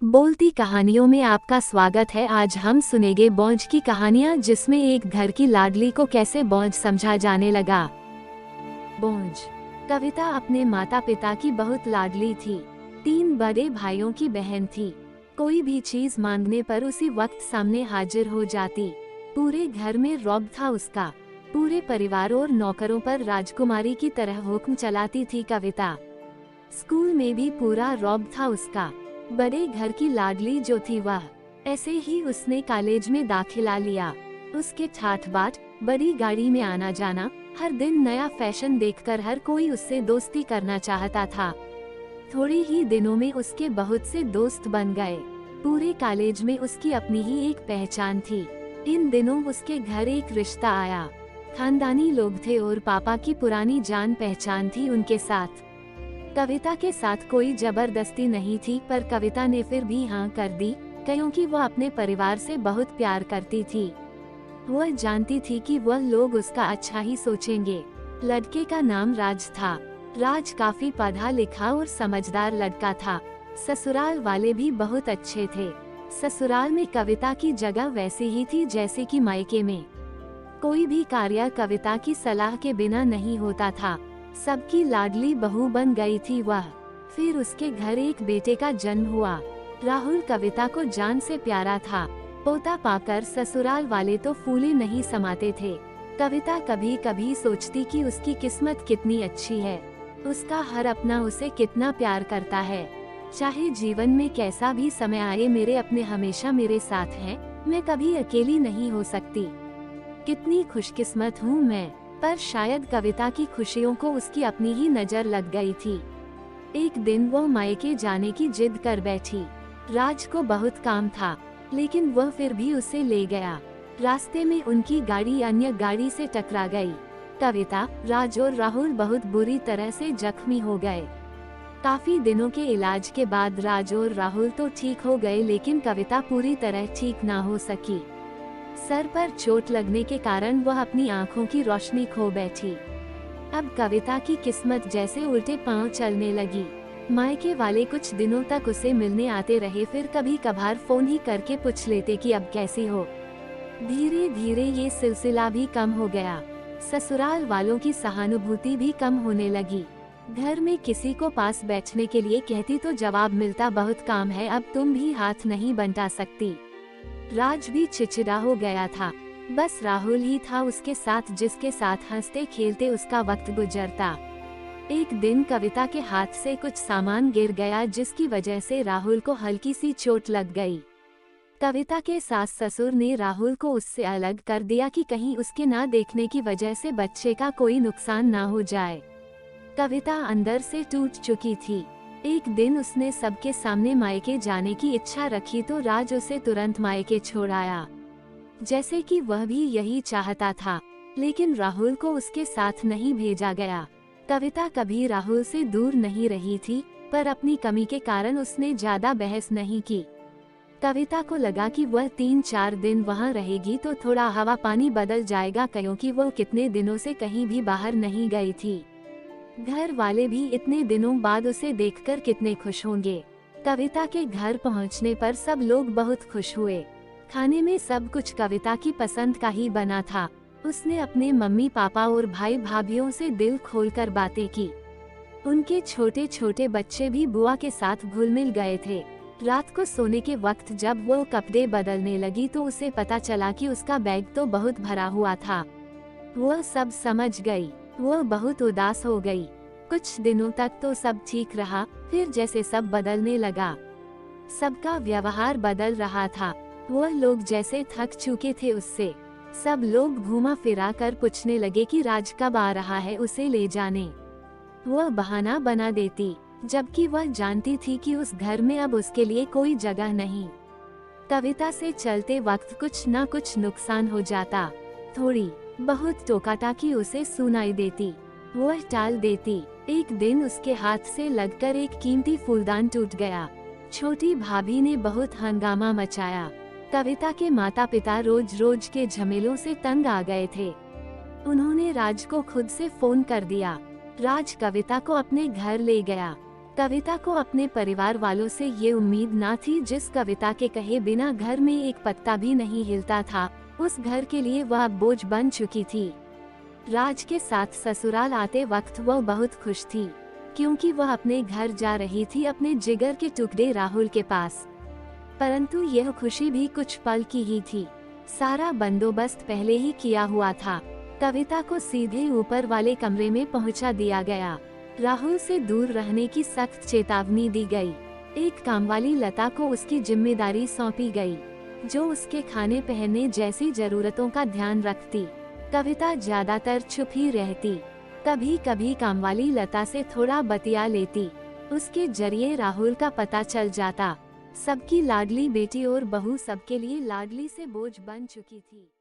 बोलती कहानियों में आपका स्वागत है। आज हम सुनेंगे बौंज की कहानियाँ, जिसमें एक घर की लाडली को कैसे बौंज समझा जाने लगा। बौंज। कविता अपने माता पिता की बहुत लाडली थी। 3 बड़े भाइयों की बहन थी। कोई भी चीज मांगने पर उसी वक्त सामने हाजिर हो जाती। पूरे घर में रौब था उसका। पूरे परिवार और नौकरों पर राजकुमारी की तरह हुक्म चलाती थी कविता। स्कूल में भी पूरा रौब था उसका। बड़े घर की लाडली जो थी वह। ऐसे ही उसने कॉलेज में दाखिला लिया। उसके ठाठ बाट, बड़ी गाड़ी में आना जाना, हर दिन नया फैशन देखकर हर कोई उससे दोस्ती करना चाहता था। थोड़े ही दिनों में उसके बहुत से दोस्त बन गए। पूरे कॉलेज में उसकी अपनी ही एक पहचान थी। इन दिनों उसके घर एक रिश्ता आया। खानदानी लोग थे और पापा की पुरानी जान पहचान थी उनके साथ। कविता के साथ कोई जबरदस्ती नहीं थी, पर कविता ने फिर भी हाँ कर दी, क्योंकि वह अपने परिवार से बहुत प्यार करती थी। वह जानती थी कि वह लोग उसका अच्छा ही सोचेंगे। लड़के का नाम राज था। राज काफी पढ़ा लिखा और समझदार लड़का था। ससुराल वाले भी बहुत अच्छे थे। ससुराल में कविता की जगह वैसी ही थी जैसे कि मायके में। कोई भी कार्य कविता की सलाह के बिना नहीं होता था। सबकी लाडली बहू बन गई थी वह। फिर उसके घर एक बेटे का जन्म हुआ। राहुल कविता को जान से प्यारा था। पोता पाकर ससुराल वाले तो फूले नहीं समाते थे। कविता कभी कभी सोचती कि उसकी किस्मत कितनी अच्छी है। उसका हर अपना उसे कितना प्यार करता है। चाहे जीवन में कैसा भी समय आए, मेरे अपने हमेशा मेरे साथ हैं। मैं कभी अकेली नहीं हो सकती। कितनी खुशकिस्मत हूँ मैं। पर शायद कविता की खुशियों को उसकी अपनी ही नजर लग गई थी। एक दिन वो मायके जाने की जिद कर बैठी। राज को बहुत काम था, लेकिन वह फिर भी उसे ले गया। रास्ते में उनकी गाड़ी अन्य गाड़ी से टकरा गई। कविता, राज और राहुल बहुत बुरी तरह से जख्मी हो गए। काफी दिनों के इलाज के बाद राज और राहुल तो ठीक हो गए, लेकिन कविता पूरी तरह ठीक ना हो सकी। सर पर चोट लगने के कारण वह अपनी आंखों की रोशनी खो बैठी। अब कविता की किस्मत जैसे उल्टे पांव चलने लगी। मायके वाले कुछ दिनों तक उसे मिलने आते रहे, फिर कभी कभार फोन ही करके पूछ लेते कि अब कैसी हो। धीरे धीरे ये सिलसिला भी कम हो गया। ससुराल वालों की सहानुभूति भी कम होने लगी। घर में किसी को पास बैठने के लिए कहती तो जवाब मिलता, बहुत काम है, अब तुम भी हाथ नहीं बंटा सकती। राज भी चिड़चिड़ा हो गया था। बस राहुल ही था उसके साथ, जिसके साथ हंसते खेलते उसका वक्त गुजरता। एक दिन कविता के हाथ से कुछ सामान गिर गया, जिसकी वजह से राहुल को हल्की सी चोट लग गई। कविता के सास ससुर ने राहुल को उससे अलग कर दिया कि कहीं उसके ना देखने की वजह से बच्चे का कोई नुकसान ना हो जाए। कविता अंदर से टूट चुकी थी। एक दिन उसने सबके सामने मायके जाने की इच्छा रखी तो राज उसे तुरंत मायके छोड़ आया, जैसे कि वह भी यही चाहता था। लेकिन राहुल को उसके साथ नहीं भेजा गया। कविता कभी राहुल से दूर नहीं रही थी, पर अपनी कमी के कारण उसने ज्यादा बहस नहीं की। कविता को लगा कि वह 3-4 दिन वहां रहेगी तो थोड़ा हवा पानी बदल जाएगा, क्योंकि वो कितने दिनों से कहीं भी बाहर नहीं गई थी। घर वाले भी इतने दिनों बाद उसे देखकर कितने खुश होंगे। कविता के घर पहुंचने पर सब लोग बहुत खुश हुए। खाने में सब कुछ कविता की पसंद का ही बना था। उसने अपने मम्मी पापा और भाई भाभीओं से दिल खोलकर बातें की। उनके छोटे छोटे बच्चे भी बुआ के साथ घुल मिल गए थे। रात को सोने के वक्त जब वो कपड़े बदलने लगी तो उसे पता चला कि उसका बैग तो बहुत भरा हुआ था। वह सब समझ गई। वह बहुत उदास हो गई। कुछ दिनों तक तो सब ठीक रहा, फिर जैसे सब बदलने लगा। सबका व्यवहार बदल रहा था। वह लोग जैसे थक चुके थे उससे। सब लोग घुमा फिरा कर पूछने लगे कि राज कब आ रहा है, उसे ले जाने। वह बहाना बना देती, जबकि वह जानती थी कि उस घर में अब उसके लिए कोई जगह नहीं। कविता से चलते वक्त कुछ न कुछ नुकसान हो जाता। थोड़ी बहुत टोकाटाकी उसे सुनाई देती, वह टाल देती। एक दिन उसके हाथ से लगकर एक कीमती फूलदान टूट गया। छोटी भाभी ने बहुत हंगामा मचाया। कविता के माता पिता रोज रोज के झमेलों से तंग आ गए थे। उन्होंने राज को खुद से फोन कर दिया। राज कविता को अपने घर ले गया। कविता को अपने परिवार वालों से ये उम्मीद ना थी। जिस कविता के कहे बिना घर में एक पत्ता भी नहीं हिलता था, उस घर के लिए वह बोझ बन चुकी थी। राज के साथ ससुराल आते वक्त वह बहुत खुश थी, क्योंकि वह अपने घर जा रही थी, अपने जिगर के टुकड़े राहुल के पास। परंतु यह खुशी भी कुछ पल की ही थी। सारा बंदोबस्त पहले ही किया हुआ था। कविता को सीधे ऊपर वाले कमरे में पहुंचा दिया गया। राहुल से दूर रहने की सख्त चेतावनी दी गई। एक कामवाली लता को उसकी जिम्मेदारी सौंपी गई, जो उसके खाने पहनने जैसी जरूरतों का ध्यान रखती। कविता ज्यादातर चुप ही रहती। कभी कभी कामवाली लता से थोड़ा बतिया लेती। उसके जरिए राहुल का पता चल जाता। सबकी लाडली बेटी और बहू सबके लिए लाडली से बोझ बन चुकी थी।